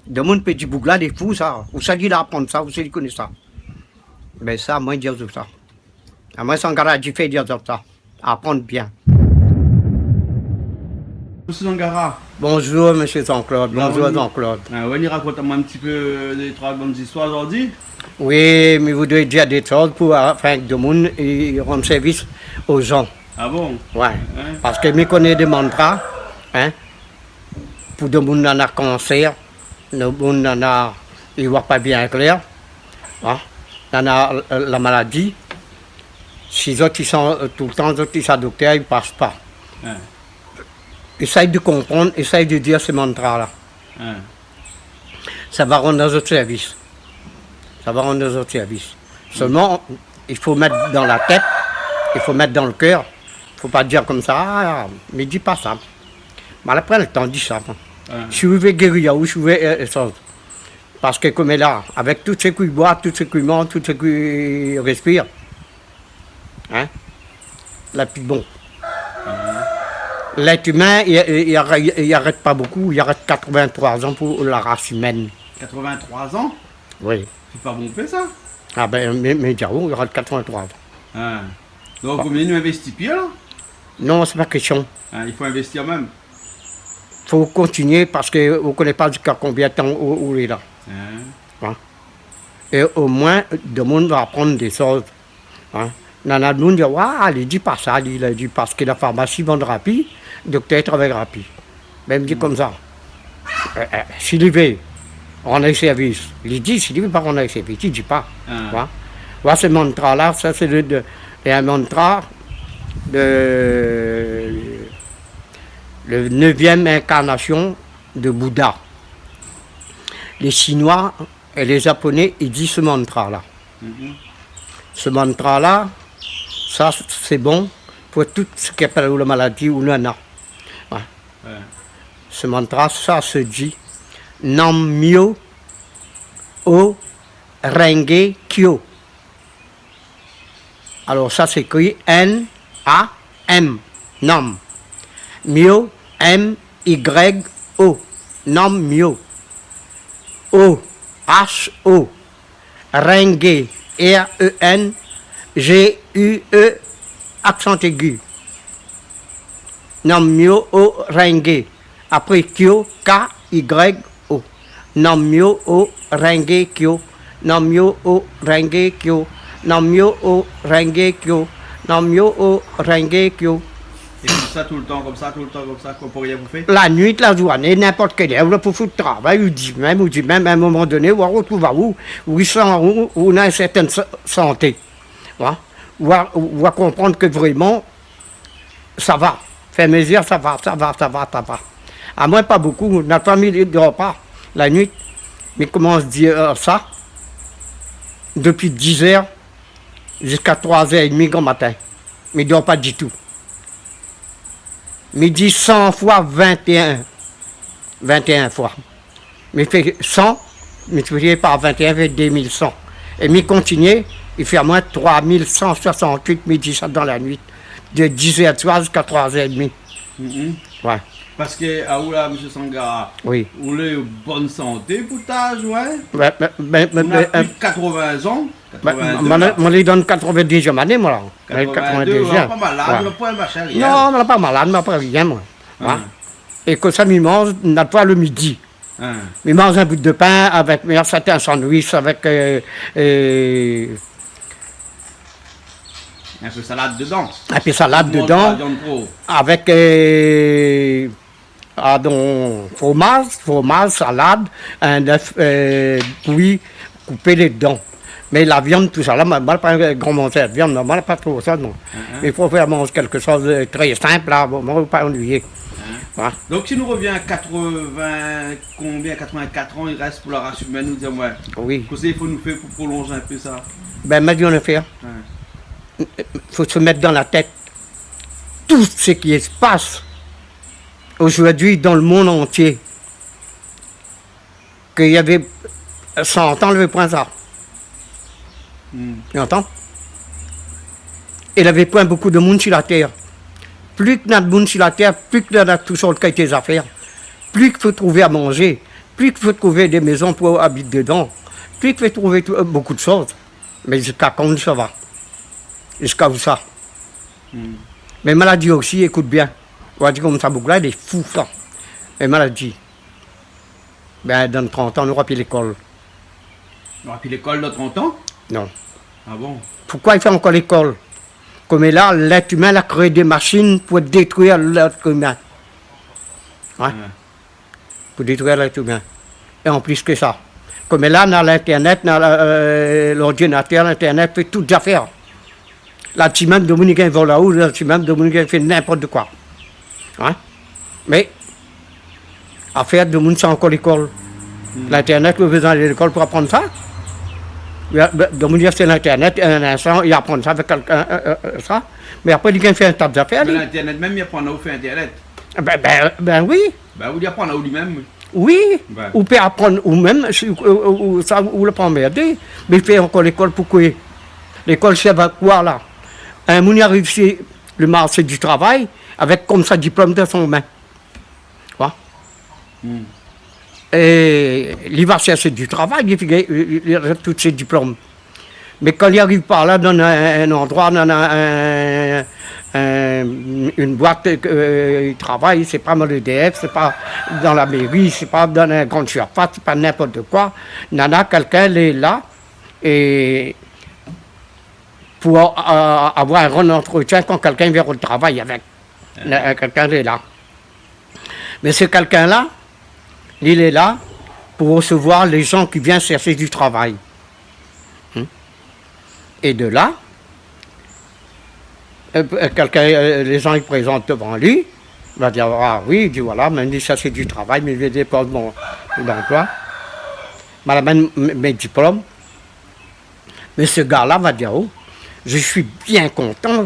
De mon petit bougla, des fous, ça. Où ça dit d'apprendre ça, où ça dit connaît ça. Ben ça, moi, dire tout ça. À moi, sans garage, fait dire ça. Apprendre bien. Monsieur Zangara. Bonjour, monsieur Jean-Claude. Bonjour, Jean-Claude. On raconte-moi un petit peu des trois bonnes histoires aujourd'hui. Oui, mais vous devez dire des choses pour faire que le monde rende service aux gens. Ah bon? Ouais. Hein? Parce que je connais des mantras, hein, pour le monde qui a cancer, le monde qui ne voit pas bien clair, hein, dans la maladie. Si les autres ils sont tout le temps, les autres ils sont docteurs, ils ne passent pas. Hein? Essaye de comprendre, essaye de dire ces mantras-là. Hein? Ça va rendre nos autres services. Ça va rendre nos autres services. Seulement, il faut mettre dans la tête, il faut mettre dans le cœur. Il ne faut pas dire comme ça, ah, mais dis pas ça. Mais après, le temps dit ça. Hein? Si vous voulez guérir, ou si vous voulez parce que comme elle est là, avec tous ceux qui boivent, tous ceux qui mangent, tous ceux qui respirent, hein, là, puis bon. L'être humain, il n'arrête pas beaucoup, il arrête 83 ans pour la race humaine. 83 ans? Oui. C'est pas bon fait ça? Ah ben, mais Diao, il arrête 83 ans. Hein? Donc, combien nous investir pire là? Non, c'est pas question. Hein, il faut investir même. Il faut continuer parce qu'on ne connaît pas jusqu'à combien de temps où il est là. Hein? Hein? Et au moins, le monde va apprendre des choses. Hein? Nana, le monde dit, il dit pas ça, il a dit parce que la pharmacie vend rapide, le docteur travaille rapide. Même dit comme ça. S'il y va, on a service. Il dit, s'il y va pas, on a service. Il ne dit pas. Hein? Voilà, ce mantra-là, ça c'est un mantra de le 9e incarnation de Bouddha. Les Chinois et les Japonais, ils disent ce mantra-là. Ce mantra-là, ça c'est bon pour tout ce qui appelle la maladie ou le nana. Ouais. Ouais. Ce mantra, ça se dit Nam Myo O Renge Kyo. Alors ça s'écrit N-A-M, Nam. Myo, M-Y-O, Nam Myo. O-H-O, Renge, R-E-N, G-U-E, accent aigu. Nam Myo O Renge. Après Kyo, K-Y-O. Nam Myo O Renge Kyo. Nam Myo O Renge Kyo. Nam Myo O Renge Kyo. Nam Myo O Renge Kyo. Et tout ça tout le temps, comme ça, tout le temps, comme ça, qu'on peut rien vous faire? La nuit, la journée, n'importe quelle heure, pour foutre le travail, ou dit même à un moment donné, voir où tu vas où il sent où on a une certaine santé. Voilà. On va comprendre que vraiment, ça va. Faire mesure, ça va. À moins pas beaucoup, notre famille ne dort pas la nuit, mais comment se dire ça? Depuis 10 heures jusqu'à 3h30 grand matin. Mais il ne dort pas du tout. Midi 100 fois 21 fois. Mais il fait 100, multiplié par 21, fait 2100. Et il continue, il fait à moins 3168 midi ça dans la nuit. De 10h soir jusqu'à 3h30. Ouais. Parce que, ah là, M. Sangara, Oui. vous avez une bonne santé pour ta joie. On a plus de 80 ans. 82, on lui donne 90e année, moi. Là. 82, on n'est pas malade, on n'a pas un machin, rien. Non, on n'est pas malade, on n'a pas rien, moi. Ouais. Et que ça, il mange, on n'a pas le midi. Il mange un bout de pain avec un certain sandwich, avec un peu salade dedans. Un peu salade dedans, avec fromage, salade, un œuf cuit, coupé les dents. Mais la viande, tout ça, là, je ne pas un grand manger de viande, je ne pas trop ça, non. Il faut faire manger quelque chose de très simple, là, on ne va pas ennuyer. Voilà. Donc si nous reviens à 84 ans, il reste pour la race humaine, nous disons, ouais. Oui. Qu'est-ce qu'il faut nous faire pour prolonger un peu ça? Ben, maintenant, on le fait. Il faut se mettre dans la tête tout ce qui se passe aujourd'hui dans le monde entier. Qu'il y avait 100 ans, le point ça. Tu entends? Il avait point beaucoup de monde sur la terre. Plus que notre monde sur la terre, plus que notre tout sur le des affaires, plus qu'il faut trouver à manger, Plus qu'il faut trouver des maisons pour habiter dedans, plus qu'il faut trouver beaucoup de choses. Mais jusqu'à quand ça va? Jusqu'à où ça? Mais maladie aussi, écoute bien. On va dire comme ça, beaucoup là, il est fou ça. Les maladies. Ben, dans 30 ans, on n'aura plus l'école. On aura plus l'école dans 30 ans? Non. Ah bon? Pourquoi il fait encore l'école? Comme là, l'être humain a créé des machines pour détruire l'être humain. Ouais. Pour détruire l'être humain. Et en plus que ça. Comme là, dans l'Internet, dans l'ordinateur, l'Internet fait toutes les affaires. Là, si même Dominique va là-haut, là, si même Dominique fait n'importe quoi. Hein? Mais, affaire de monde, c'est encore l'école. L'Internet, vous besoin de l'école pour apprendre ça. Dominique, c'est l'Internet, un instant, il apprend ça avec quelqu'un, ça. Mais après, il fait un tas d'affaires. Mais l'Internet, même, il apprend où faire Internet. Ben oui. Ben, vous lui apprendre où lui-même. Oui, Ben. ou peut apprendre ou même, ou le pas emmerder, mais il fait encore l'école pour quoi? L'école sert à quoi là? Un moun y arrive sur le marché du travail avec comme ça diplôme dans son main. Quoi? Et il va chercher du travail, il a tous ses diplômes. Mais quand il arrive par là dans un endroit, dans une boîte, il travaille, c'est pas dans l'EDF, c'est pas dans la mairie, c'est pas dans un grand surface, c'est pas n'importe quoi. Nana, quelqu'un est là et pour avoir un bon entretien quand quelqu'un vient au travail avec. Quelqu'un est là. Mais ce quelqu'un-là, il est là pour recevoir les gens qui viennent chercher du travail. Et de là, les gens ils présentent devant lui, il va dire, ah oui, il dit voilà, mais il cherche du travail, mais il dépose mon emploi, madame mes diplômes. Mais ce gars-là va dire, oh, je suis bien content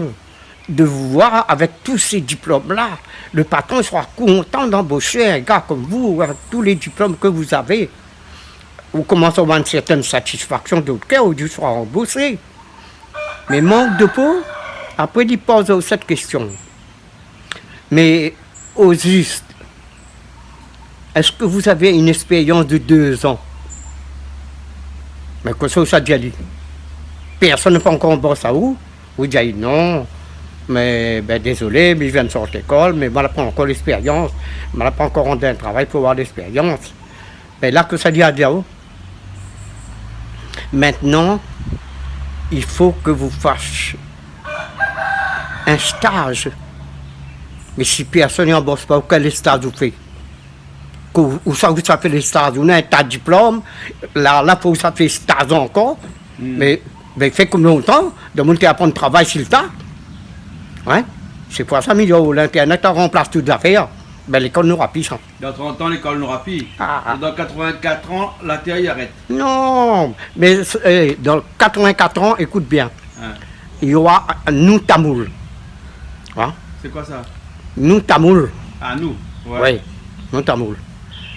de vous voir avec tous ces diplômes-là. Le patron sera content d'embaucher un gars comme vous, avec tous les diplômes que vous avez. Vous commencez à avoir une certaine satisfaction de votre cœur, où vous serez embauché. Mais manque de peau, après il pose cette question. Mais au juste, est-ce que vous avez une expérience de 2 ans? Mais que ça dit? Personne ne peut encore embaucher à où? Vous dites non, mais ben, désolé, mais je viens de sortir de l'école, mais je n'ai pas encore l'expérience, je n'ai pas encore rendu un travail pour avoir l'expérience. Mais là que ça dit à dire, maintenant, il faut que vous fassiez un stage. Mais si personne n'embauche pas, quel stage vous faites? Où ça vous fait les stages? Vous avez un tas de diplômes, là, il faut que ça fait stage encore. Mais fait comme longtemps, de monde qui apprend le travail sur le tas. Hein? C'est pour ça, l'Internet remplace toutes les affaires. Ben, l'école n'aura plus ça. Dans 30 ans, l'école n'aura plus. Dans 84 ans, la terre y arrête. Non, mais dans 84 ans, écoute bien, il y aura nous tamoul. Hein? C'est quoi ça? Nous tamoul. Ah, nous? Ouais. Oui, nous tamoul.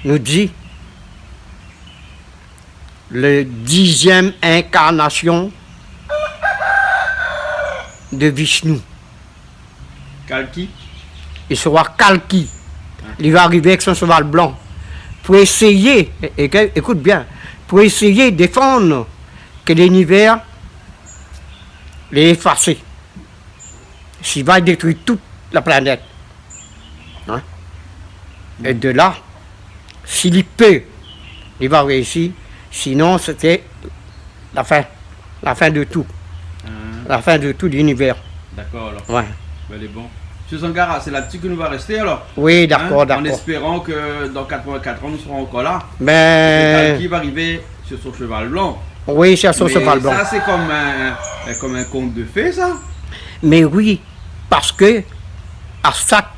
Nous dit le 10e incarnation de Vishnu. Kalki? Il sera Kalki. Il va arriver avec son cheval blanc pour essayer, écoute bien, pour essayer de défendre que l'univers les effacer. S'il va détruire toute la planète. Hein? Et de là, s'il peut, il va réussir. Sinon, c'était la fin de tout. La fin de tout l'univers. D'accord, alors. Ouais. Ben, elle est bon. M. Sangara, c'est là-dessus que nous va rester alors. Oui, d'accord, d'accord. En espérant que dans 84 ans, nous serons encore là. Mais... Qui va arriver sur son cheval blanc. Oui, sur son cheval blanc. Ça, c'est comme un conte de fées, ça. Mais oui, parce que à chaque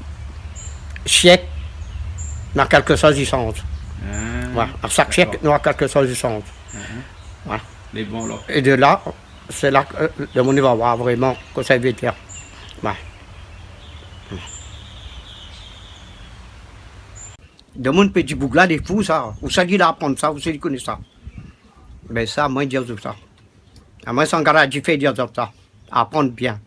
siècle, il y a quelque chose qui change. Ouais, à chaque siècle, il y a quelque chose qui change. Ouais. Les bons, là. Et de là, c'est là que le monde va voir vraiment que ça veut dire. Ouais. Le monde petit bougla, des fous, ça. Vous savez d'apprendre ça, vous savez connaître ça. Mais ça, moi, dire ça. À moi, Sangara, j'ai fait dire ça. Apprendre bien.